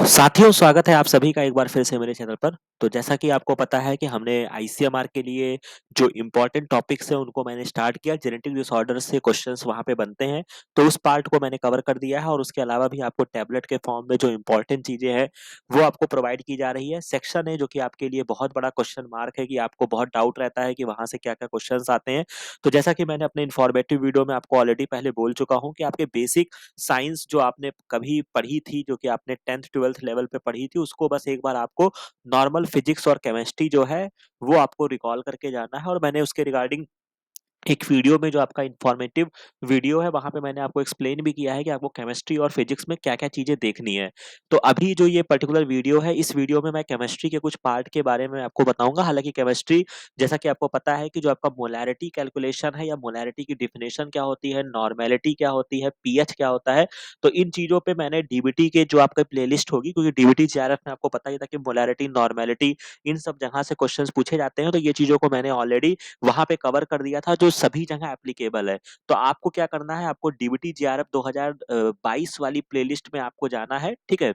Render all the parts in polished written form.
साथियों, स्वागत है आप सभी का एक बार फिर से मेरे चैनल पर। तो जैसा कि आपको पता है कि हमने आईसीएमआर के लिए जो इम्पोर्टेंट टॉपिक्स हैं उनको मैंने स्टार्ट किया। जेनेटिक डिसऑर्डर से क्वेश्चंस वहाँ पे बनते हैं, तो उस पार्ट को मैंने कवर कर दिया है और उसके अलावा भी आपको टैबलेट के फॉर्म में जो इम्पोर्टेंट चीज़ें हैं, वो आपको प्रोवाइड की जा रही है। सेक्शन है जो कि आपके लिए बहुत बड़ा क्वेश्चन मार्क है कि आपको बहुत डाउट रहता है कि वहाँ से क्या-क्या क्वेश्चंस आते हैं। तो जैसा कि मैंने अपने इन्फॉर्मेटिव वीडियो में आपको ऑलरेडी पहले बोल चुका हूँ कि आपके बेसिक साइंस जो आपने कभी पढ़ी थी, जो कि आपने 10th 12th लेवल पे पढ़ी थी, उसको बस एक बार आपको नॉर्मल फिजिक्स और केमिस्ट्री जो है, वो आपको रिकॉल करके जाना है। और मैंने उसके रिगार्डिंग एक वीडियो में जो आपका इन्फॉर्मेटिव वीडियो है, वहाँ पे मैंने आपको एक्सप्लेन भी किया है कि आपको केमिस्ट्री और फिजिक्स में क्या-क्या चीज़ें देखनी है। तो अभी जो ये पर्टिकुलर वीडियो है, इस वीडियो में मैं केमिस्ट्री के कुछ पार्ट के बारे में आपको बताऊँगा। हालाँकि केमिस्ट्री, जैसा कि आपको पता है कि जो आपका मोलैरिटी कैलकुलेशन है या मोलैरिटी की डेफिनिशन क्या होती है, नॉर्मेलिटी क्या होती है, पीएच क्या होता है, तो इन चीज़ों पे मैंने डीबीटी के जो आपका प्लेलिस्ट होगी, क्योंकि डीबीटी जेआरएफ में आपको पता ही था कि मोलैरिटी, नॉर्मेलिटी इन सब जगह से क्वेश्चंस पूछे जाते हैं, तो ये चीज़ों को मैंने ऑलरेडी वहाँ पे कवर कर दिया था, जो सभी जगह एप्लीकेबल है। तो आपको क्या करना है, आपको डीबीटी जेआरएफ 2022 वाली प्लेलिस्ट में आपको जाना है, ठीक है?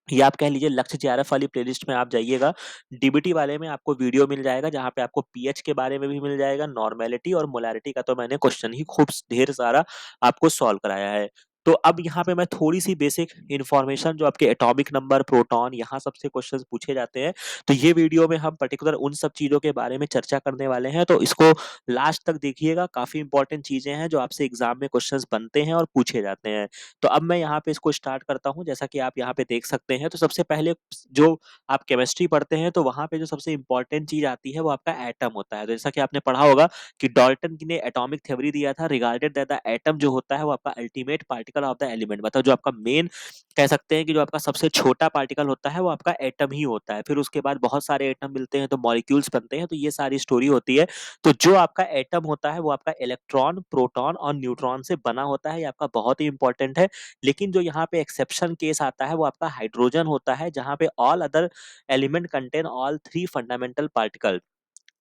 या आप कह लीजिए लक्ष्य जेआरएफ वाली प्लेलिस्ट में आप जाइएगा। डीबीटी वाले में आपको वीडियो मिल जाएगा, जहाँ पे आपको पीएच के बारे में भी मिल जाएगा, नॉर्मेलिटी और मोलैरिटी का तो मैंने क्वेश्चन ही खूब ढेर सारा आपको सॉल्व कराया है। तो अब यहाँ पे मैं थोड़ी-सी बेसिक इन्फॉर्मेशन, जो आपके एटॉमिक नंबर, प्रोटॉन, यहाँ सबसे क्वेश्चंस पूछे जाते हैं। तो ये वीडियो में हम पर्टिकुलर उन सब चीज़ों के बारे में चर्चा करने वाले हैं, तो इसको लास्ट तक देखिएगा। काफ़ी इंपॉर्टेंट चीज़ें हैं जो आपसे एग्ज़ाम में क्वेश्चंस बनते हैं और पूछे जाते हैं। तो अब मैं यहाँ पे इसको स्टार्ट करता हूँ। जैसा कि आप यहाँ पे देख सकते हैं, तो सबसे पहले जो आप केमिस्ट्री पढ़ते हैं, तो वहाँ पे जो सबसे इम्पोर्टेंट चीज़ आती है, वो आपका एटम होता है। तो जैसा कि आपने पढ़ा होगा कि डाल्टन ने एटॉमिक थ्योरी दिया था, रिगार्डेड दैट द एटम जो होता है, वो आपका ultimate particle of the element, मतलब जो आपका मेन, कह सकते हैं कि जो आपका सबसे छोटा पार्टिकल होता है, वो आपका एटम ही होता है। फिर उसके बाद बहुत सारे एटम मिलते हैं, तो मॉलिक्यूल्स बनते हैं, तो ये सारी स्टोरी होती है। तो जो आपका एटम होता है, वो आपका इलेक्ट्रॉन, प्रोटॉन और न्यूट्रॉन से बना होता है। ये आपका बहुत ही इंपॉर्टेंट है। लेकिन जो यहाँ पे एक्सेप्शन केस आता है, वो आपका हाइड्रोजन होता है, जहाँ पे all other element contain all three fundamental particle.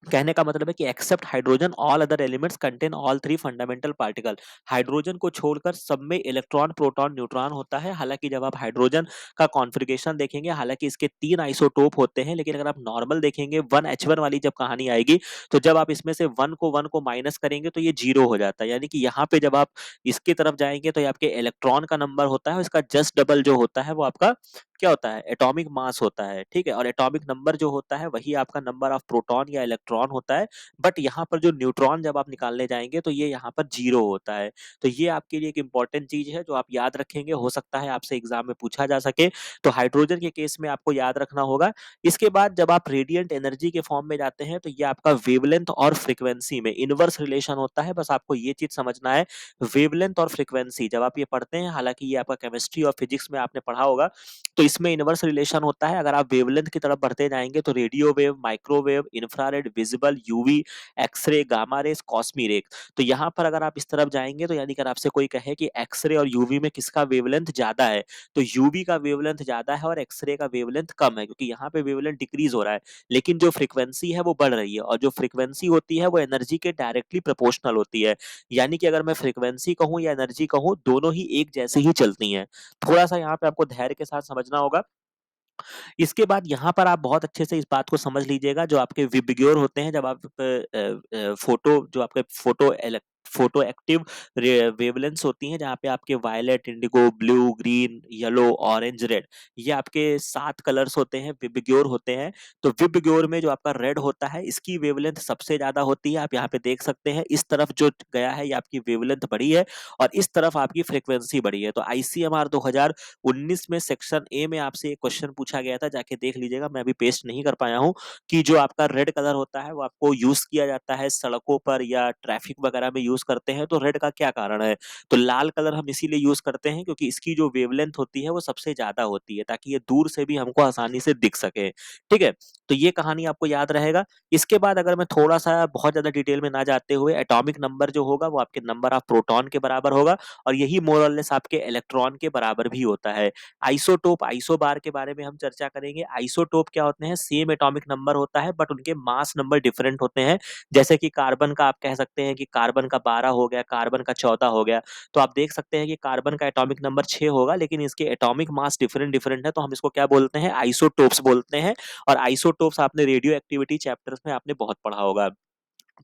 कहने का मतलब है कि except hydrogen all other elements contain all three fundamental particle. Hydrogen को छोड़कर सब में इलेक्ट्रॉन, प्रोटॉन, न्यूट्रॉन होता है। हालांकि जब आप हाइड्रोजन का कॉन्फ़िगरेशन देखेंगे, हालांकि इसके 3 आइसोटोप होते हैं, लेकिन अगर आप नॉर्मल देखेंगे, 1H1 वाली जब कहानी आएगी, तो जब आप इसमें से 1 को माइनस करेंगे, तो ये 0 हो जाता है। यानी कि यहाँ पे जब आप इसकी तरफ जाएँगे, तो ये आपके इलेक्ट्रॉन का नंबर होता है, और इसका जस्ट डबल जो होता है, वो आपका क्या होता है? एटॉमिक मास होता है, ठीक है? और एटॉमिक नंबर जो होता है, वही आपका नंबर ऑफ प्रोटॉन या इलेक्ट्रॉन होता है। बट यहाँ पर जो न्यूट्रॉन जब आप निकालने जाएँगे, तो ये यहाँ पर 0 होता है। तो ये आपके लिए एक इम्पोर्टेंट चीज़ है, जो आप याद रखेंगे, हो सकता है आपसे एग्ज़ाम में पूछा जा सके। तो हाइड्रोजन के केस में आपको याद रखना होगा। इसके बाद जब आप रेडिएंट एनर्जी के फॉर्म में जाते हैं, तो ये आपका वेवलेंथ और फ्रीक्वेंसी में इनवर्स रिलेशन होता है। बस आपको ये चीज़ समझना है, वेवलेंथ और फ्रीक्वेंसी जब आप ये पढ़ते हैं, हालाँकि ये आपका केमिस्ट्री और फिजिक्स में आपने पढ़ा होगा, तो इसमें इनवर्स रिलेशन होता है। अगर आप वेवलेंथ की तरफ बढ़ते जाएँगे, तो radio wave, microwave, infrared, visible, UV, X ray, gamma rays, cosmic ray. तो यहाँ पर अगर आप इस तरफ जाएँगे, तो यानी कि अगर आपसे कोई कहे कि एक्स-रे और यूवी में किसका वेवलेंथ ज़्यादा है, तो यूवी का वेवलेंथ ज़्यादा है और एक्स-रे का वेवलेंथ कम है, क्योंकि यहाँ पे वेवलेंथ डिक्रीज़ हो रहा है। लेकिन जो फ्रीक्वेंसी है, वो बढ़ रही है, और जो फ्रीक्वेंसी होती है, वो एनर्जी के डायरेक्टली प्रोपोर्शनल होती है। यानी कि अगर मैं फ्रीक्वेंसी कहूँ या एनर्जी कहूँ, दोनों ही एक जैसे ही चलती हैं। थोड़ा-सा यहाँ पे आपको धैर्य के साथ समझना होगा। इसके बाद यहाँ पर आप बहुत अच्छे से इस बात को समझ लीजिएगा, जो आपके विबग्योर होते हैं, जब आप फोटो, जो आपके फोटो एक्टिव वेवलेंथ्स होती हैं, जहाँ पे आपके violet, indigo, blue, green, yellow, orange, red, ये आपके 7 कलर्स होते हैं, विबग्योर होते हैं। तो विबग्योर में जो आपका रेड होता है, इसकी वेवलेंथ सबसे ज्यादा होती है। आप यहाँ पे देख सकते हैं, इस तरफ जो गया है, ये आपकी वेवलेंथ बढ़ी है, और इस तरफ आपकी फ्रीक्वेंसी बढ़ी है। तो आईसीएमआर 2019 में सेक्शन ए में आपसे एक क्वेश्चन पूछा गया था, जाके देख लीजिएगा, मैं अभी पेस्ट नहीं कर पाया हूँ, कि जो आपका रेड कलर होता है, वो आपको यूज किया जाता है सड़कों पर या ट्रैफिक वगैरह में यूज करते हैं, तो रेड का क्या कारण है? तो लाल कलर हम इसीलिए यूज करते हैं, क्योंकि इसकी जो वेवलेंथ होती है, वो सबसे ज्यादा होती है, ताकि ये दूर से भी हमको आसानी से दिख सके। ठीक है? तो ये कहानी आपको याद रहेगा। इसके बाद अगर मैं थोड़ा सा बहुत ज्यादा डिटेल में ना जाते हुए, एटॉमिक नंबर जो होगा, वो आपके नंबर ऑफ प्रोटॉन के बराबर होगा, और यही मोर और लेस आपके इलेक्ट्रॉन के बराबर भी होता है। आइसोटोप, आइसोबार के बारे में हम चर्चा करेंगे। आइसोटोप क्या होते हैं? सेम एटॉमिक नंबर होता है, बट उनके मास नंबर डिफरेंट होते हैं। जैसे कि कार्बन का आप कह सकते हैं कि कार्बन का 12 हो गया, कार्बन का 14 हो गया। तो आप देख सकते हैं कि कार्बन का एटॉमिक नंबर 6 होगा, लेकिन इसके एटॉमिक मास डिफरेंट डिफरेंट है, तो हम इसको क्या बोलते हैं? आइसोटोप्स बोलते हैं। और आइसोटोप्स आपने रेडियो एक्टिविटी चैप्टर्स में आपने बहुत पढ़ा होगा।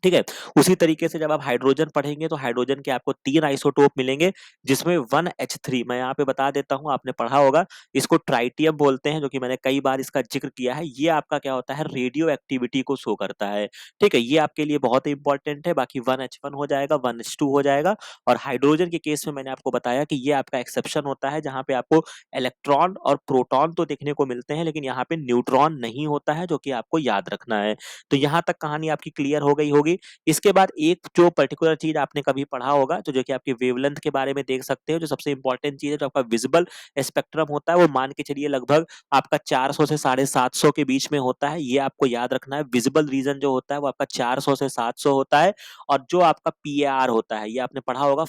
ठीक है? उसी तरीके से जब आप हाइड्रोजन पढ़ेंगे तो हाइड्रोजन के आपको 3 आइसोटोप मिलेंगे, जिसमें 1H3 मैं यहाँ पे बता देता हूँ, आपने पढ़ा होगा। इसको ट्राइटियम बोलते हैं, जो कि मैंने कई बार इसका ज़िक्र किया है। ये आपका क्या होता है? रेडियो एक्टिविटी को शो करता है। ठीक है? ये आपके लिए बहुत ही इंपॉर्टेंट है। बाकी 1H1 हो जाएगा, 1H2 हो जाएगा। और हाइड्रोजन के केस में मैंने आपको बताया कि ये आपका एक्सेप्शन होता है, जहाँ पे आपको इलेक्ट्रॉन और प्रोटॉन तो देखने को मिलते हैं, लेकिन यहाँ पे न्यूट्रॉन नहीं होता है, जो कि आपको याद रखना है। तो यहाँ तक कहानी आपकी क्लियर हो गई होगी। इसके बाद एक जो पर्टिकुलर चीज आपने कभी पढ़ा होगा, तो जो कि आपकी वेवलेंथ के बारे में देख सकते हो, जो सबसे इंपॉर्टेंट चीज है, जो आपका विजिबल स्पेक्ट्रम होता है, वो मान के चलिए लगभग आपका 400 से 750 के बीच में होता है। ये आपको याद रखना है। विजिबल रीजन जो होता है वो आपका 400 से 700 होता है। और जो आपका पीएआर होता है, ये आपने पढ़ा होगा,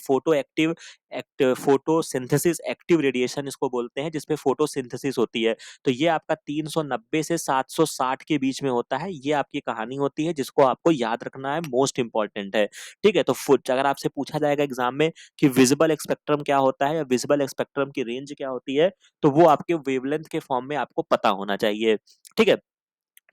फोटोसिंथेसिस एक्टिव रेडिएशन इसको बोलते हैं, जिसपे फोटोसिंथेसिस होती है। तो ये आपका 390 से 760 के बीच में होता है। ये आपकी कहानी होती है, जिसको आपको याद रखना है, मोस्ट इंपॉर्टेंट है। ठीक है? तो अगर आपसे पूछा जाएगा एग्जाम में कि विजिबल स्पेक्ट्रम क्या होता है या विजिबल स्पेक्ट्रम की रेंज क्या होती है, तो वो आपके वेवलेंथ के फॉर्म में आपको पता होना चाहिए। ठीक है?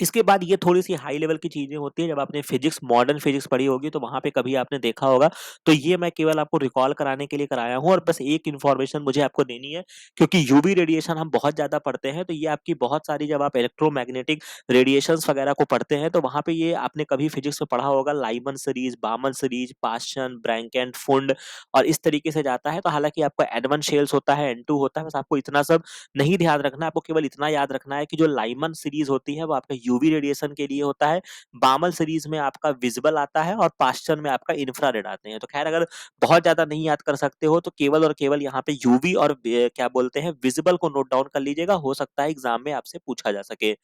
इसके बाद ये थोड़ी-सी हाई लेवल की चीज़ें होती हैं, जब आपने फिज़िक्स मॉडर्न फिज़िक्स पढ़ी होगी, तो वहाँ पे कभी आपने देखा होगा। तो ये मैं केवल आपको रिकॉल कराने के लिए कराया हूँ, और बस एक इन्फॉर्मेशन मुझे आपको देनी है, क्योंकि यूवी रेडिएशन हम बहुत ज़्यादा पढ़ते हैं, तो ये आपकी बहुत सारी, जब आप इलेक्ट्रोमैग्नेटिक रेडिएशंस वगैरह को पढ़ते हैं, तो वहाँ पे ये आपने कभी फिज़िक्स में पढ़ा होगा, Lyman series, Balmer series, Paschen, Brackett, Pfund, और इस तरीके से जाता है। तो हालाँकि आपका एडमंड शेल्स होता है, N2 होता है, बस आपको इतना सब नहीं ध्यान रखना है। आपको केवल इतना याद रखना है कि जो लाइमन सीरीज होती है वो आपका यूवी रेडिएशन के लिए होता है, बामल सीरीज में आपका विजिबल आता है, और पास्चर में आपका इंफ्रारेड आते हैं। तो खैर, अगर बहुत ज्यादा नहीं याद कर सकते हो तो केवल और केवल यहाँ पे यूवी और क्या बोलते हैं, विजिबल को नोट डाउन कर लीजिएगा, हो सकता है एग्जाम में आपसे पूछा जा सके।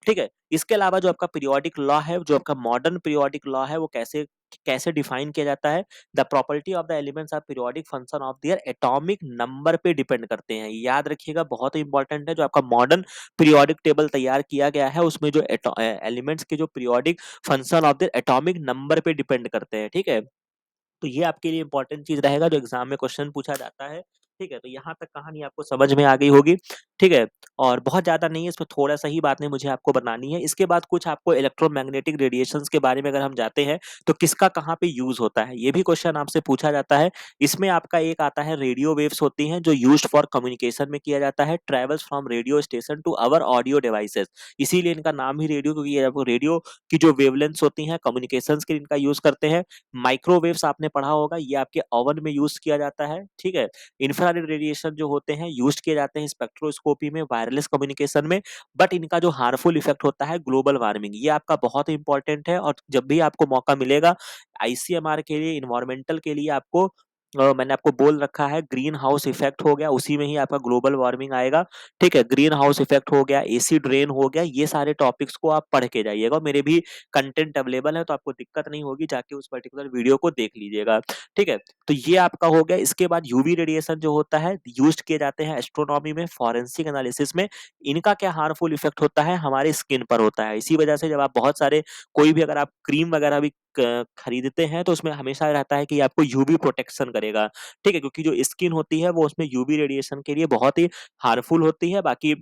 ठीक है? इसके अलावा जो आपका पीरियोडिक लॉ है, जो आपका मॉडर्न पीरियोडिक लॉ है, वो कैसे कैसे डिफाइन किया जाता है? The property of the elements are periodic function of their atomic number पे डिपेंड करते हैं। याद रखिएगा, बहुत ही इंपॉर्टेंट है। जो आपका मॉडर्न पीरियोडिक टेबल तैयार किया गया है, उसमें जो एलिमेंट्स के जो periodic function of their atomic number पे डिपेंड करते हैं। ठीक है? तो ये आपके लिए इंपॉर्टेंट चीज रहेगा, जो एग्जाम में क्वेश्चन पूछा जाता है। ठीक है? तो यहाँ तक कहानी आपको समझ में आ गई होगी। ठीक है? और बहुत ज्यादा नहीं है, इसमें थोड़ा सा ही बातें मुझे आपको बतानी है। इसके बाद कुछ आपको इलेक्ट्रोमैग्नेटिक रेडिएशंस के बारे में अगर हम जाते हैं, तो किसका कहाँ पे यूज होता है, ये भी क्वेश्चन आपसे पूछा जाता है। इसमें आपका एक आता है, रेडियो वेव्स होती हैं, जो यूज्ड फॉर कम्युनिकेशन में किया जाता है, travels from radio station to our audio devices. इसीलिए इनका नाम ही रेडियो, क्योंकि ये आपको रेडियो की जो वेवलेंथ्स होती हैं, कम्युनिकेशंस के लिए इनका यूज करते हैं। माइक्रोवेव्स आपने पढ़ा होगा, ये आपके ओवन में यूज किया जाता है। ठीक है? इंफ्रारेड रेडिएशन जो होते हैं, यूज किए जाते हैं स्पेक्ट्रोस्कोपी में, वायरलेस कम्युनिकेशन में। बट इनका जो हार्मफुल इफेक्ट होता है, ग्लोबल वार्मिंग, ये आपका बहुत इंपॉर्टेंट है। और जब भी आपको मौका मिलेगा आईसीएमआर के लिए, इन्वायरमेंटल के लिए, आपको मैंने आपको बोल रखा है, ग्रीन हाउस इफेक्ट हो गया, उसी में ही आपका ग्लोबल वार्मिंग आएगा। ठीक है? ग्रीन हाउस इफेक्ट हो गया, एसिड रेन हो गया, ये सारे टॉपिक्स को आप पढ़ के जाइएगा। मेरे भी कंटेंट अवेलेबल है, तो आपको दिक्कत नहीं होगी, जाके उस पर्टिकुलर वीडियो को देख लीजिएगा। ठीक है? तो ये आपका हो गया। इसके बाद यूवी रेडिएशन जो होता है, यूज किए जाते हैं एस्ट्रोनॉमी में, फॉरेंसिक एनालिसिस में। इनका क्या हार्मफुल इफेक्ट होता है, हमारे स्किन पर होता है। इसी वजह से जब आप बहुत सारे, कोई भी अगर आप क्रीम वगैरह भी खरीदते हैं, तो उसमें हमेशा रहता है कि आपको यूवी प्रोटेक्शन करेगा। ठीक है? क्योंकि जो स्किन होती है, वो उसमें यूवी रेडिएशन के लिए बहुत ही हार्मफुल होती है। बाकी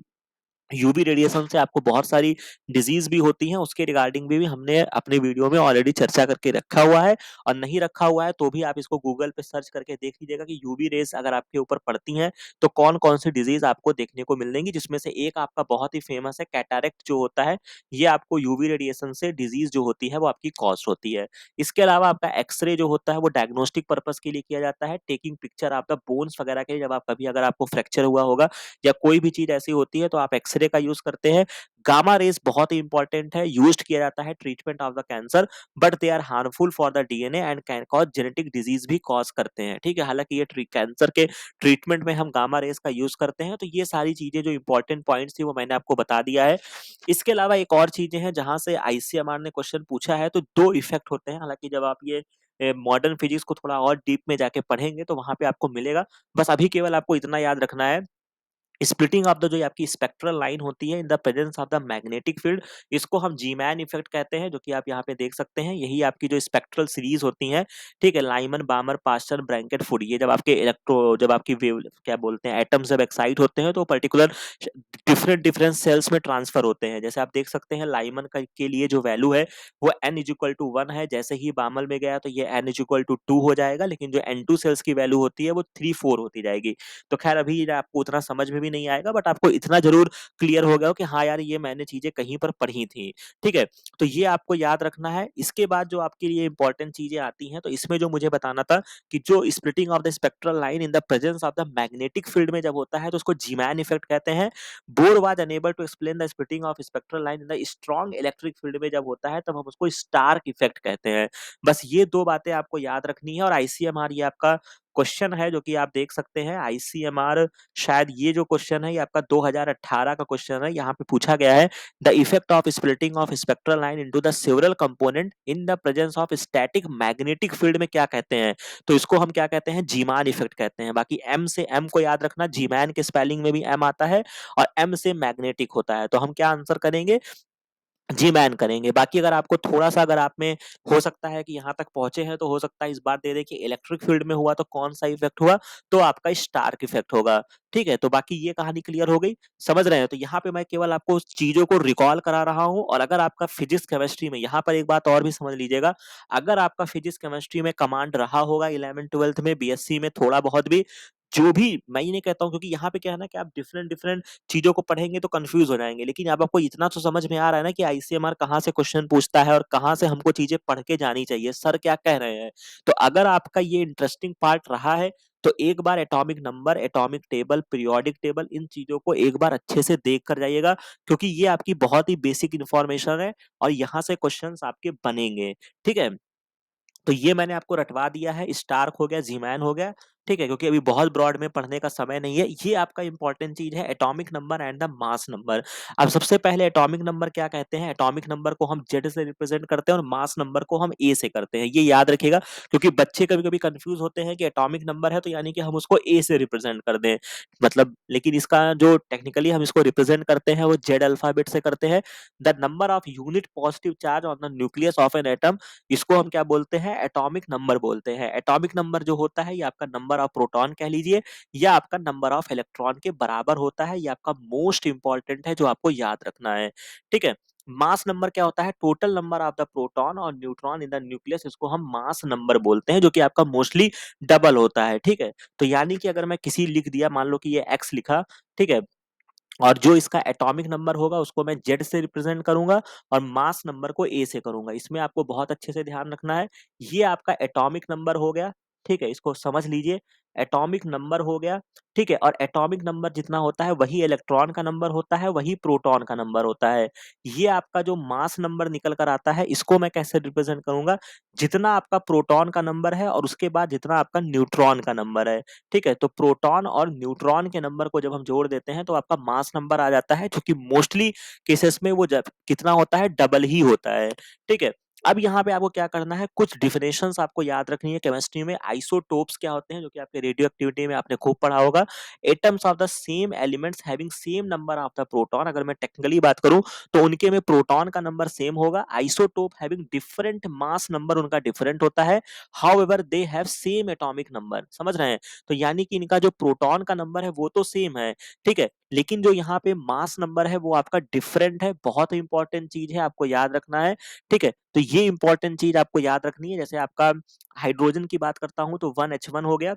यूवी रेडिएशन से आपको बहुत सारी डिजीज भी होती हैं, उसके रिगार्डिंग भी हमने अपने वीडियो में ऑलरेडी चर्चा करके रखा हुआ है। और नहीं रखा हुआ है तो भी आप इसको गूगल पे सर्च करके देख लीजिएगा कि यूवी रेस अगर आपके ऊपर पड़ती हैं, तो कौन कौन सी डिजीज आपको देखने को मिलेंगी, जिसमें से एक आपका बहुत ही फेमस है, कैटारेक्ट जो होता है। ये आपको यूवी रेडिएशन से डिजीज जो होती है, वो आपकी कॉज होती है। इसके अलावा आपका एक्सरे जो होता है, वो डायग्नोस्टिक पर्पज के लिए किया जाता है, टेकिंग पिक्चर आपका बोन्स वगैरह के लिए। जब आप कभी, अगर आपको फ्रैक्चर हुआ होगा या कोई भी चीज ऐसी होती है, तो आप एक्सरे का यूज करते हैं। गामा रेस बहुत ही इंपॉर्टेंट है, यूज्ड किया जाता है treatment of the cancer, but they are harmful for the DNA and can cause genetic disease भी कॉज करते हैं। ठीक है? हालांकि ये कैंसर के ट्रीटमेंट में हम गामा रेस का यूज करते हैं। तो ये सारी चीजें जो इंपॉर्टेंट पॉइंट्स थी, वो मैंने आपको बता दिया है। इसके अलावा एक और चीजें हैं जहां से आईसीएमआर ने क्वेश्चन पूछा है, तो दो इफेक्ट होते हैं। हालांकि जब आप ये मॉडर्न फिजिक्स को थोड़ा और डीप में जाके पढ़ेंगे, तो वहां पे आपको मिलेगा। बस अभी केवल आपको इतना याद रखना है स्प्लिटिंग ऑफ द जो आपकी स्पेक्ट्रल लाइन होती है in the presence of the magnetic field, इसको हम जीमैन इफेक्ट कहते हैं, जो कि आप यहाँ पे देख सकते हैं। यही आपकी जो स्पेक्ट्रल सीरीज होती है, ठीक है, लाइमन, बामर, पास्चर, ब्रैंकेट, फूड, ये जब आपके जब आपकी वेव क्या बोलते हैं एटम्स जब एक्साइट होते हैं तो पर्टिकुलर डिफरेंट डिफरेंट सेल्स में ट्रांसफर होते हैं। जैसे आप देख सकते हैं लाइमन का के लिए जो वैल्यू है वो n=1 है, जैसे ही बामल में गया तो ये n=2 हो जाएगा, लेकिन जो N2 सेल्स की वैल्यू होती है वो 3-4 होती जाएगी। तो खैर अभी ये आपको उतना समझ में भी नहीं आएगा, बट आपको इतना जरूर क्लियर हो गया हो कि हाँ यार ये मैंने चीजें कहीं पर पढ़ी थी। ठीक है, तो ये आपको याद रखना है। इसके बाद जो आपके लिए इंपॉर्टेंट चीजें आती हैं, तो इसमें जो मुझे बताना था कि जो splitting of the spectral line in the presence of the magnetic field में जब होता है तो उसको जीमैन इफेक्ट कहते हैं। Bohr was unable to explain the splitting of spectral line in the strong electric field में जब होता है तब हम उसको स्टार्क इफेक्ट कहते हैं। बस ये दो बातें आपको याद रखनी है। और आईसीएमआर ये आपका क्वेश्चन है जो कि आप देख सकते हैं आईसीएमआर, शायद ये जो क्वेश्चन है ये आपका 2018 का क्वेश्चन है। यहाँ पे पूछा गया है the effect of splitting of spectral line into the several component in the presence of static magnetic field में क्या कहते हैं, तो इसको हम क्या कहते हैं, जीमान इफेक्ट कहते हैं। बाकी एम से, एम को याद रखना, जीमैन के स्पेलिंग में भी एम आता है और एम से मैग्नेटिक होता है, तो हम क्या आंसर करेंगे, जी मैन करेंगे। बाकी अगर आपको थोड़ा-सा अगर आप में हो सकता है कि यहाँ तक पहुँचे हैं, तो हो सकता है इस बार दे दें कि इलेक्ट्रिक फील्ड में हुआ तो कौन-सा इफ़ेक्ट हुआ, तो आपका स्टार्क इफ़ेक्ट होगा। ठीक है? तो बाकी ये कहानी क्लियर हो गई, समझ रहे हैं? तो यहाँ पे मैं केवल आपको उस चीज़ों को रिकॉल करा रहा हूँ। और अगर आपका फिज़िक्स, केमिस्ट्री में, यहाँ पर एक बात और भी समझ लीजिएगा, अगर आपका फिज़िक्स, केमिस्ट्री में कमांड रहा होगा 11th-12th में, बीएससी में थोड़ा बहुत भी, जो भी, मैं ये नहीं कहता हूँ, क्योंकि यहाँ पे क्या है ना कि आप डिफरेंट डिफरेंट चीजों को पढ़ेंगे तो कंफ्यूज हो जाएंगे, लेकिन अब आपको इतना तो समझ में आ रहा है ना कि आईसीएमआर कहाँ से क्वेश्चन पूछता है और कहाँ से हमको चीजें पढ़ के जानी चाहिए, सर क्या कह रहे हैं। तो अगर आपका ये इंटरेस्टिंग पार्ट रहा है तो एक बार atomic number, atomic table, periodic table, इन चीजों को एक बार अच्छे से देख कर जाइएगा, क्योंकि ये आपकी बहुत ही बेसिक इंफॉर्मेशन है और यहाँ से क्वेश्चंस आपके बनेंगे। ठीक है, तो ये मैंने आपको रटवा दिया है, स्टार्क हो गया, जीमैन हो गया। ठीक है, क्योंकि अभी बहुत ब्रॉड में पढ़ने का समय नहीं है। ये आपका इंपॉर्टेंट चीज है, atomic number and the mass number. अब सबसे पहले एटॉमिक नंबर क्या कहते हैं, एटॉमिक नंबर को हम जेड से रिप्रेजेंट करते हैं और मास नंबर को हम ए से करते हैं। ये याद रखिएगा, क्योंकि बच्चे कभी कभी कंफ्यूज होते हैं कि एटॉमिक नंबर है तो यानी कि हम उसको ए से रिप्रेजेंट कर दें, मतलब, लेकिन इसका जो टेक्निकली हम इसको रिप्रेजेंट करते हैं वो जेड अल्फाबेट से करते हैं। The number of unit positive charge on the nucleus of an atom, इसको हम क्या बोलते हैं, एटॉमिक नंबर बोलते हैं। एटॉमिक नंबर जो होता है ये आपका नंबर ऑफ प्रोटॉन कह लीजिए या आपका नंबर ऑफ इलेक्ट्रॉन के बराबर होता है। ये आपका मोस्ट इंपॉर्टेंट है जो आपको याद रखना है। ठीक है, मास नंबर क्या होता है, total number of the proton और न्यूट्रॉन इन द न्यूक्लियस, इसको हम मास नंबर बोलते हैं, जो कि आपका मोस्टली डबल होता है। ठीक है, तो यानी कि अगर मैं किसी लिख दिया, मान लो कि ये एक्स लिखा, ठीक है, और जो इसका एटॉमिक नंबर होगा उसको मैं जेड से रिप्रेजेंट करूंगा और मास नंबर को ए से करूंगा। इसमें आपको बहुत अच्छे से ध्यान रखना है। ये आपका एटॉमिक नंबर हो गया, ठीक है, इसको समझ लीजिए, एटॉमिक नंबर हो गया। ठीक है, और एटॉमिक नंबर जितना होता है वही इलेक्ट्रॉन का नंबर होता है, वही प्रोटॉन का नंबर होता है। ये आपका जो मास नंबर निकल कर आता है इसको मैं कैसे रिप्रेजेंट करूंगा, जितना आपका प्रोटॉन का नंबर है और उसके बाद जितना आपका न्यूट्रॉन का नंबर है। ठीक है, तो प्रोटॉन और न्यूट्रॉन के नंबर को जब हम जोड़ देते हैं तो आपका मास नंबर आ जाता है, जो कि मोस्टली केसेस में वो जब कितना होता है, डबल ही होता है। ठीक है, अब यहाँ पे आपको क्या करना है, कुछ डिफिनेशंस आपको याद रखनी है केमिस्ट्री में। आइसोटोप्स क्या होते हैं, जो कि आपके रेडियो एक्टिविटी में आपने खूब पढ़ा होगा। Atoms of the same elements having same number of the proton, अगर मैं टेक्निकली बात करूं तो उनके में प्रोटॉन का नंबर सेम होगा। Isotope having different mass number, उनका डिफरेंट होता है। However they have same atomic number, समझ रहे हैं। तो यानी कि इनका जो प्रोटॉन का नंबर है वो तो सेम है, ठीक है, लेकिन जो यहाँ पे मास नंबर है वो आपका डिफरेंट है। बहुत इंपॉर्टेंट चीज है, आपको याद रखना है। ठीक है, तो ये इंपॉर्टेंट चीज आपको याद रखनी है। जैसे आपका हाइड्रोजन की बात करता हूं तो 1H1 हो गया,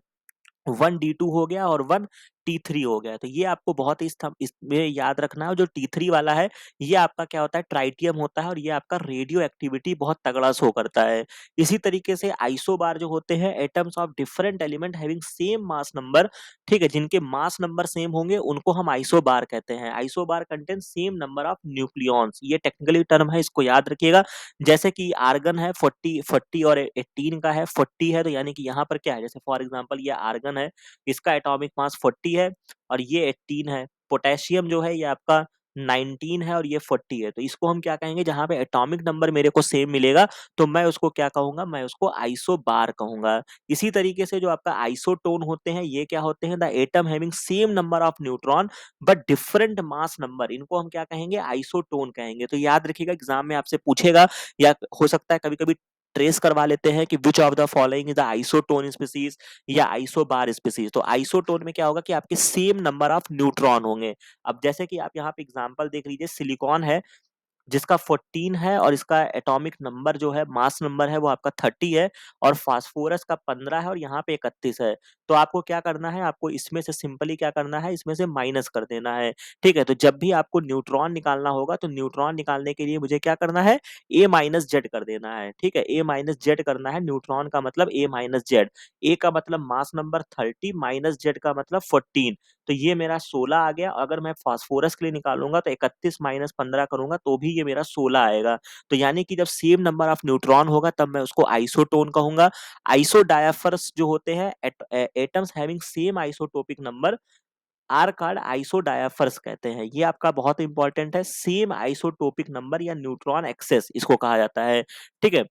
1D2 हो गया और 1T3 हो गया। तो ये आपको बहुत ही इसमें याद रखना है। जो T3 वाला है ये आपका क्या होता है, ट्राइटियम होता है और ये आपका रेडियो एक्टिविटी बहुत तगड़ा शो करता है। इसी तरीके से आइसोबार जो होते हैं, atoms of different element having same mass number, ठीक है, जिनके मास नंबर सेम होंगे उनको हम आइसोबार कहते हैं। Isobar contain same number of nucleons, ये टेक्निकली टर्म है, इसको याद रखिएगा। जैसे कि आर्गन है 40 और 18 का है, 40 है तो यानी कि यहाँ पर क्या है, जैसे फॉर एग्जांपल ये आर्गन है, इसका एटॉमिक मास 40 है और ये 18 है। पोटेशियम जो है ये आपका 19 है और ये 40 है, तो इसको हम क्या कहेंगे, जहाँ पे एटॉमिक नंबर मेरे को सेम मिलेगा तो मैं उसको क्या कहूंगा, मैं उसको आइसोबार कहूंगा। इसी तरीके से जो आपका आइसोटोन होते हैं, ये क्या होते हैं, the atom having same number of neutron but different mass number, इनको हम क्या कहेंगे, आइसोटोन कहेंगे। तो याद रखिएगा, एग्जाम में आपसे पूछेगा, या हो सकता है कभी कभी ट्रेस करवा लेते हैं कि which of the following is the isotone species या आइसोबार स्पीसीज। तो आइसोटोन में क्या होगा कि आपके सेम नंबर ऑफ न्यूट्रॉन होंगे। अब जैसे कि आप यहाँ पे एग्जांपल देख लीजिए, सिलिकॉन है जिसका 14 है और इसका एटॉमिक नंबर जो है, मास नंबर है वो आपका 30 है, और फास्फोरस का 15 है और यहाँ पे 31 है। तो आपको क्या करना है, आपको इसमें से सिंपली क्या करना है, इसमें से माइनस कर देना है। ठीक है, तो जब भी आपको न्यूट्रॉन निकालना होगा तो न्यूट्रॉन निकालने के लिए मुझे क्या करना है, ए माइनस जेड कर देना है। ठीक है, ए माइनस जेड करना है, न्यूट्रॉन का मतलब ए माइनस जेड। ए का मतलब मास नंबर 30 माइनस जेड का मतलब 14। तो ये मेरा 16 आ गया। अगर मैं फास्फोरस के लिए निकालूंगा तो 31 माइनस 15 करूंगा तो भी ये मेरा 16 आएगा। तो यानी कि जब सेम नंबर ऑफ न्यूट्रॉन होगा तब मैं उसको आइसोटोन कहूंगा। आइसोडायफर्स जो होते हैं, atoms having same isotopic number are called isodiaphers कहते हैं। ये आपका बहुत इंपॉर्टेंट है, सेम आइसोटोपिक नंबर या न्यूट्रॉन एक्सेस इसको कहा जाता है। ठीक है,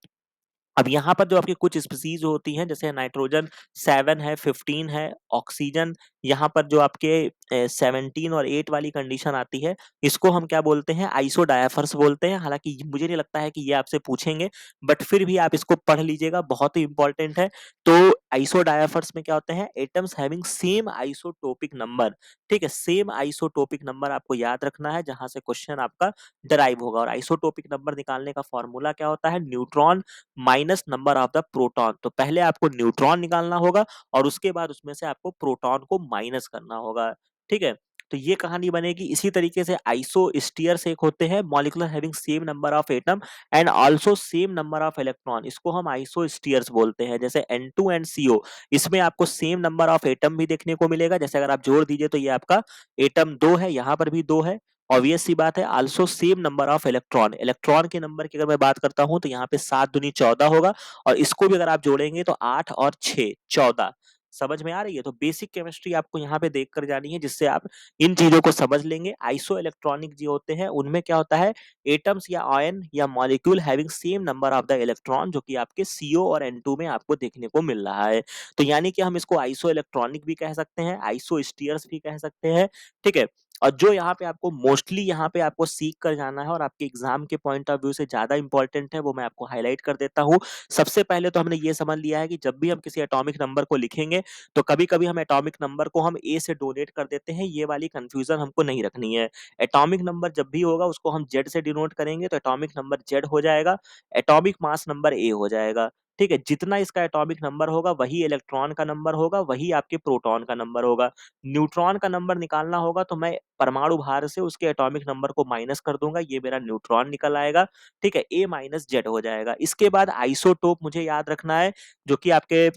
अब यहाँ पर जो आपकी कुछ स्पीसीज होती हैं, जैसे नाइट्रोजन 7 है, 15 है, ऑक्सीजन यहाँ पर जो आपके 17 और 8 वाली कंडीशन आती है, इसको हम क्या बोलते हैं, आइसोडायफर्स बोलते हैं। हालांकि मुझे नहीं लगता है कि ये आपसे पूछेंगे, बट फिर भी आप इसको पढ़ लीजिएगा, बहुत ही इंपॉर्टेंट है। तो आइसोडायफर्स में क्या होते हैं, atoms having same isotopic number. ठीक है, सेम आइसोटोपिक नंबर आपको याद रखना है, जहां से क्वेश्चन आपका डराइव होगा। और आइसोटोपिक नंबर निकालने का फॉर्मूला क्या होता है, neutron minus number of the proton. तो पहले आपको न्यूट्रॉन निकालना होगा और उसके बाद उसमें से आपको प्रोटॉन को माइनस करना होगा। ठीक है, तो ये कहानी बनेगी। इसी तरीके से आइसोस्टीयर्स एक होते हैं, molecular having same number of atom and also same number of electron, इसको हम आइसोस्टीयर्स बोलते हैं। जैसे N2 एंड CO, इसमें आपको सेम नंबर ऑफ एटम भी देखने को मिलेगा। जैसे अगर आप जोड़ दीजिए तो ये आपका एटम 2 है, यहाँ पर भी 2 है। ऑब्वियस सी बात है, also same number of electron, electron के नंबर की अगर मैं बात करता हूं तो यहाँ पे 7 दूनी 14 होगा, और इसको भी अगर आप जोड़ेंगे तो 8 और 6 14। समझ में आ रही है? तो बेसिक केमिस्ट्री आपको यहाँ पे देख कर जानी है, जिससे आप इन चीजों को समझ लेंगे। आइसो इलेक्ट्रॉनिक जो होते हैं उनमें क्या होता है, एटम्स या आयन या molecule having same number of the electron, जो कि आपके CO और N2 में आपको देखने को मिल रहा है। तो यानी कि हम इसको आइसो इलेक्ट्रॉनिक भी कह सकते हैं, आइसो स्टीयर्स भी कह सकते हैं। ठीक है, और जो यहाँ पे आपको मोस्टली यहाँ पे आपको सीख कर जाना है और आपके एग्जाम के पॉइंट ऑफ व्यू से ज्यादा इंपॉर्टेंट है, वो मैं आपको हाईलाइट कर देता हूँ। सबसे पहले तो हमने ये समझ लिया है कि जब भी हम किसी एटॉमिक नंबर को लिखेंगे तो कभी कभी हम एटॉमिक नंबर को हम ए से डोनेट कर देते हैं, ये वाली कंफ्यूजन हमको नहीं रखनी है। एटॉमिक नंबर जब भी होगा उसको हम जेड से डिनोट करेंगे, तो एटॉमिक नंबर जेड हो जाएगा, एटॉमिक मास नंबर ए हो जाएगा। ठीक है, जितना इसका एटॉमिक नंबर होगा वही इलेक्ट्रॉन का नंबर होगा, वही आपके प्रोटॉन का नंबर होगा। न्यूट्रॉन का नंबर निकालना होगा तो मैं परमाणु भार से उसके एटॉमिक नंबर को माइनस कर दूंगा, ये मेरा न्यूट्रॉन निकल आएगा। ठीक है, ए माइनस जेड हो जाएगा। इसके बाद आइसोटोप मुझे याद रखना है, जो कि आपके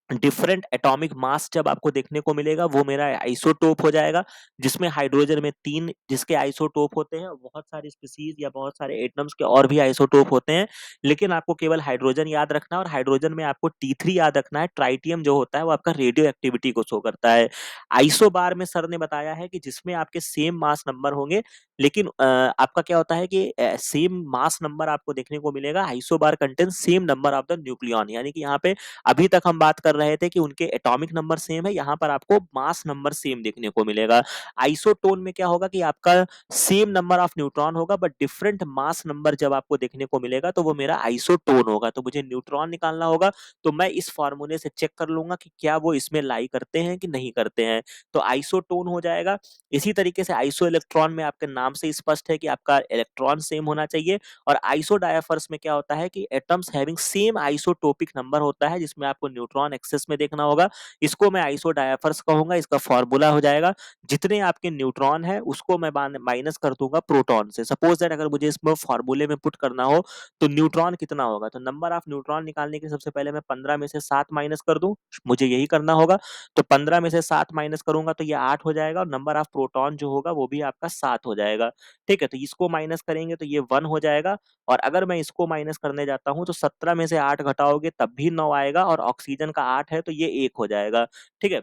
डिफरेंट एटॉमिक मास जब आपको देखने को मिलेगा वो मेरा आइसोटोप हो जाएगा, जिसमें हाइड्रोजन में 3 जिसके आइसोटोप होते हैं। बहुत सारे स्पीसीज या बहुत सारे एटम्स के और भी आइसोटोप होते हैं, लेकिन आपको केवल हाइड्रोजन याद रखना है, और हाइड्रोजन में आपको T3 याद रखना है। ट्राइटियम जो होता है वो आपका रेडियो एक्टिविटी को शो करता है। आइसोबार में सर ने बताया है कि जिसमें आपके सेम मास नंबर होंगे, लेकिन आपका क्या होता है कि सेम मास नंबर आपको देखने को मिलेगा, isobar contain same number of the nucleon. यानी कि यहाँ पे अभी तक हम बात कर रहे थे कि उनके एटॉमिक नंबर सेम है, यहाँ पर आपको मास नंबर सेम देखने को मिलेगा। आइसोटोन में क्या होगा कि आपका सेम नंबर ऑफ न्यूट्रॉन होगा बट डिफरेंट मास नंबर जब आपको देखने को मिलेगा तो वो मेरा आइसोटोन होगा। तो मुझे न्यूट्रॉन निकालना होगा, तो मैं इस फॉर्मूले से चेक कर लूंगा कि क्या वो इसमें लाई करते हैं कि नहीं करते हैं, तो आइसोटोन हो जाएगा। इसी तरीके से आइसो इलेक्ट्रॉन में आपके नाम से स्पष्ट है कि आपका इलेक्ट्रॉन सेम होना चाहिए। और आइसोडायफर्स में क्या होता है कि atoms having same isotopic number होता है, जिसमें आपको न्यूट्रॉन एक्सेस में देखना होगा। इसको मैं आइसोडायफर्स कहूंगा। इसका फॉर्मूला हो जाएगा, जितने आपके न्यूट्रॉन है उसको मैं माइनस कर दूंगा प्रोटॉन से। सपोज दैट अगर मुझे इसमें फॉर्मूले में पुट करना हो तो न्यूट्रॉन कितना होगा, तो नंबर ऑफ न्यूट्रॉन निकालने के सबसे पहले मैं 15 में से 7 माइनस कर दूं, मुझे यही करना होगा। तो 15 में से 7 माइनस करूंगा तो ये 8 हो जाएगा, और नंबर ऑफ प्रोटॉन जो होगा वो भी आपका 7 हो जाएगा। ठीक है, तो इसको माइनस करेंगे तो ये 1 हो जाएगा। और अगर मैं इसको माइनस करने जाता हूं तो 17 में से 8 घटाओगे तब भी 9 आएगा, और ऑक्सीजन का 8 है तो ये 1 हो जाएगा। ठीक है,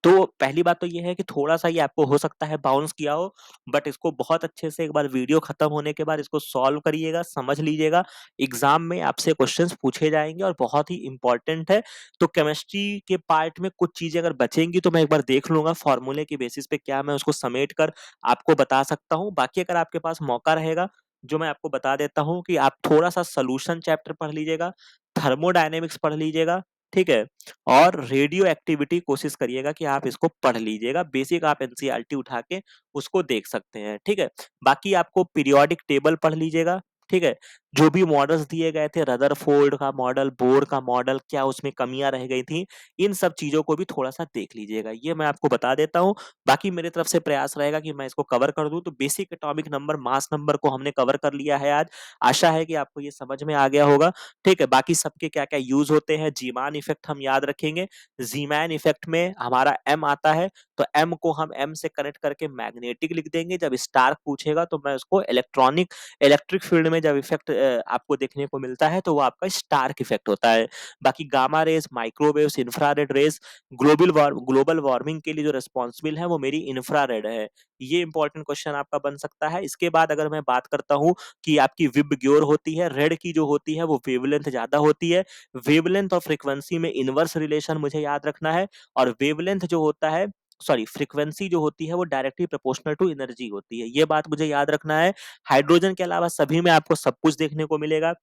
तो पहली बात तो ये है कि थोड़ा-सा ये आपको हो सकता है बाउंस किया हो, बट इसको बहुत अच्छे से एक बार वीडियो खत्म होने के बाद इसको सॉल्व करिएगा, समझ लीजिएगा। एग्ज़ाम में आपसे क्वेश्चंस पूछे जाएँगे और बहुत ही इम्पोर्टेंट है। तो केमिस्ट्री के पार्ट में कुछ चीज़ें अगर बचेंगी तो मैं एक बार देख लूँगा फ़ॉर्मूले के बेसिस पे क्या मैं उसको समेट कर आपको बता सकता हूँ। बाकी अगर आपके पास मौका रहेगा, जो मैं आपको बता देता हूँ कि आप थोड़ा-सा सॉल्यूशन चैप्टर पढ़ लीजिएगा, थर्मोडायनामिक्स पढ़ लीजिएगा, ठीक है? और रेडियो एक्टिविटी कोशिश करिएगा कि आप इसको पढ़ लीजिएगा। बेसिक आप एनसीईआरटी उठा के उसको देख सकते हैं, ठीक है? बाकी आपको पीरियोडिक टेबल पढ़ लीजिएगा, ठीक है? जो भी मॉडल्स दिए गए थे रदरफोर्ड का मॉडल, बोर का मॉडल, क्या उसमें कमियाँ रह गई थी, इन सब चीज़ों को भी थोड़ा-सा देख लीजिएगा। ये मैं आपको बता देता हूँ। बाकी मेरी तरफ से प्रयास रहेगा कि मैं इसको कवर कर दूँ। तो basic atomic number, mass number को हमने कवर कर लिया है आज। आशा है कि आपको ये समझ में आ गया होगा। ठीक है, बाकी सबके क्या-क्या यूज़ होते हैं, ज़ीमान इफ़ेक्ट हम याद रखेंगे। ज़ीमैन इफ़ेक्ट में हमारा एम आता है, तो एम को हम एम से कनेक्ट करके मैग्नेटिक लिख देंगे। जब स्टार पूछेगा तो मैं उसको इलेक्ट्रिक फील्ड में जब इफ़ेक्ट आपको देखने को मिलता है, तो वो आपका स्टार्क इफ़ेक्ट होता है। बाकी gamma rays, microwaves, infrared rays, global warming के लिए जो रिस्पॉन्सिबल है, वो मेरी इंफ्रारेड है। ये इंपॉर्टेंट क्वेश्चन आपका बन सकता है। इसके बाद अगर मैं बात करता हूँ कि आपकी विबग्योर होती है, रेड की जो होती है वो वेवलेंथ ज़्यादा होती है। वेवलेंथ और फ्रीक्वेंसी में इनवर्स रिलेशन मुझे याद रखना है और वेवलेंथ जो होता है सॉरी फ्रीक्वेंसी जो होती है वो डायरेक्टली प्रोपोर्शनल टू एनर्जी होती है। ये बात मुझे याद रखना है। हाइड्रोजन के अलावा सभी में आपको सब कुछ देखने को मिलेगा।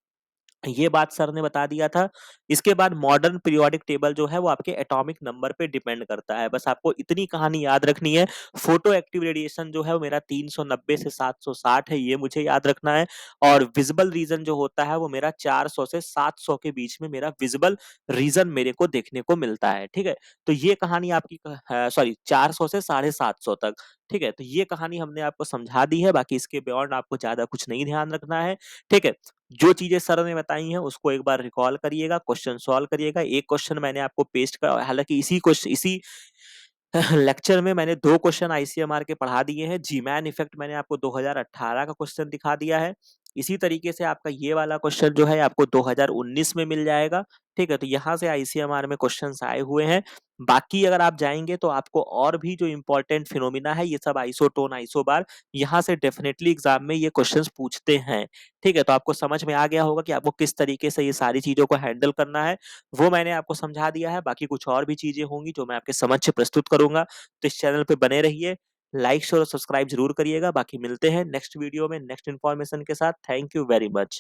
ये बात सर ने बता दिया था। इसके बाद मॉडर्न पीरियोडिक टेबल जो है वो आपके एटॉमिक नंबर पे डिपेंड करता है। बस आपको इतनी कहानी याद रखनी है। फोटो एक्टिव रेडिएशन जो है वो मेरा 390 से 760 है, ये मुझे याद रखना है और विजिबल रीजन जो होता है वो मेरा 400 से 700 के बीच में मेरा विजिबल रीजन मेरे को देखने को मिलता है, ठीक है? तो ये कहानी आपकी सॉरी 400 से 750 तक, ठीक है? तो ये कहानी हमने आपको समझा दी है, बाकी इसके बियॉन्ड आपको ज़्यादा कुछ नहीं ध्यान रखना है, ठीक है? जो चीज़ें सर ने बताई हैं उसको एक बार रिकॉल करिएगा, क्वेश्चन सॉल्व करिएगा। एक क्वेश्चन मैंने आपको पेस्ट करा हालाँकि इसी लेक्चर में मैंने 2 क्वेश्चन आईसीएमआर के पढ़ा दिए हैं। जी-मैन इफ़ेक्ट मैंने आपको 2018 का क्वेश्चन दिखा दिया है। इसी तरीके से आपका ये वाला क्वेश्चन जो है आपको 2019 में मिल जाएगा, ठीक है? तो यहाँ से आईसीएमआर में क्वेश्चन्स आए हुए हैं। बाकी अगर आप जाएँगे तो आपको और भी जो इम्पोर्टेंट फिनोमिना है ये सब आइसोटोन, आइसोबार यहाँ से डेफिनिटली एग्ज़ाम में ये क्वेश्चन्स पूछते हैं, ठीक है? तो आपको समझ में आ गया होगा कि आपको किस तरीके से ये सारी चीज़ों को हैंडल करना है। वो मैंने आपको समझा दिया है, बाकी कुछ और भी चीज़ें होंगी जो मैं आपके समक्ष प्रस्तुत करूँगा। तो इस चैनल पे बने रहिए, लाइक, शेयर और सब्सक्राइब ज़रूर करिएगा। बाकी मिलते हैं नेक्स्ट वीडियो में नेक्स्ट इन्फॉर्मेशन के साथ। Thank you very much.